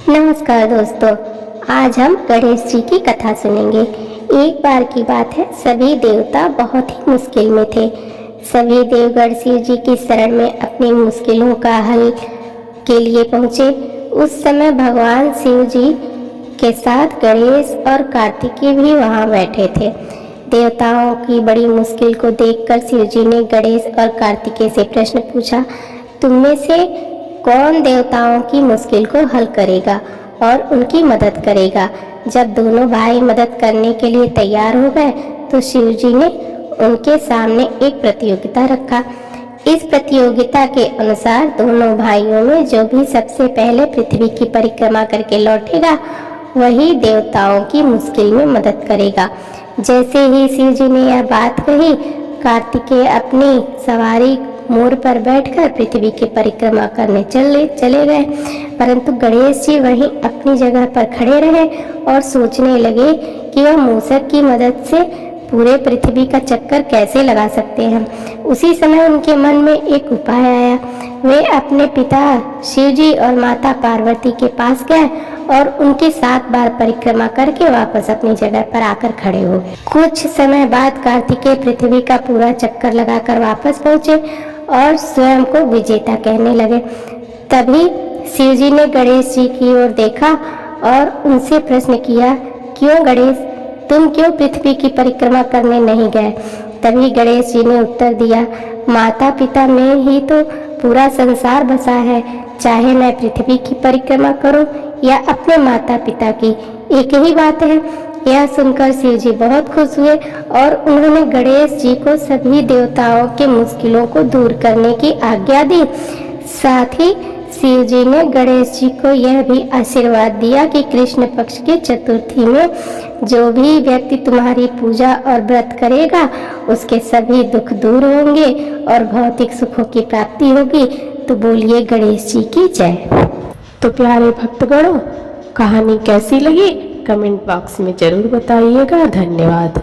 नमस्कार दोस्तों, आज हम गणेश जी की कथा सुनेंगे। एक बार की बात है, सभी देवता बहुत ही मुश्किल में थे। सभी देवगण शिव जी की शरण में अपनी मुश्किलों का हल के लिए पहुँचे। उस समय भगवान शिव जी के साथ गणेश और कार्तिकेय भी वहाँ बैठे थे। देवताओं की बड़ी मुश्किल को देखकर शिव जी ने गणेश और कार्तिकेय से प्रश्न पूछा, तुम में से कौन देवताओं की मुश्किल को हल करेगा और उनकी मदद करेगा। जब दोनों भाई मदद करने के लिए तैयार हो गए तो शिव जी ने उनके सामने एक प्रतियोगिता रखा। इस प्रतियोगिता के अनुसार दोनों भाइयों में जो भी सबसे पहले पृथ्वी की परिक्रमा करके लौटेगा वही देवताओं की मुश्किल में मदद करेगा। जैसे ही शिव जी ने यह बात कही, कार्तिकेय अपनी सवारी मोर पर बैठकर पृथ्वी की परिक्रमा करने चले गए, परंतु गणेश जी वहीं अपनी जगह पर खड़े रहे और सोचने लगे कि वह मूषक की मदद से पूरे पृथ्वी का चक्कर कैसे लगा सकते हैं। उसी समय उनके मन में एक उपाय आया। वे अपने पिता शिव जी और माता पार्वती के पास गए और उनके 7 बार परिक्रमा करके वापस अपनी जगह पर आकर खड़े हो गए। कुछ समय बाद कार्तिकेय पृथ्वी का पूरा चक्कर लगाकर वापस पहुंचे और स्वयं को विजेता कहने लगे। तभी शिव जी ने गणेश जी की ओर देखा और उनसे प्रश्न किया, क्यों गणेश, तुम क्यों पृथ्वी की परिक्रमा करने नहीं गए। तभी गणेश जी ने उत्तर दिया, माता पिता में ही तो पूरा संसार बसा है, चाहे मैं पृथ्वी की परिक्रमा करूं या अपने माता पिता की, एक ही बात है। यह सुनकर शिव जी बहुत खुश हुए और उन्होंने गणेश जी को सभी देवताओं के मुश्किलों को दूर करने की आज्ञा दी। साथ ही शिव जी ने गणेश जी को यह भी आशीर्वाद दिया कि कृष्ण पक्ष के चतुर्थी में जो भी व्यक्ति तुम्हारी पूजा और व्रत करेगा उसके सभी दुख दूर होंगे और भौतिक सुखों की प्राप्ति होगी। तो बोलिए गणेश जी की जय। तो प्यारे भक्तगणों, कहानी कैसी लगी कमेंट बॉक्स में जरूर बताइएगा। धन्यवाद।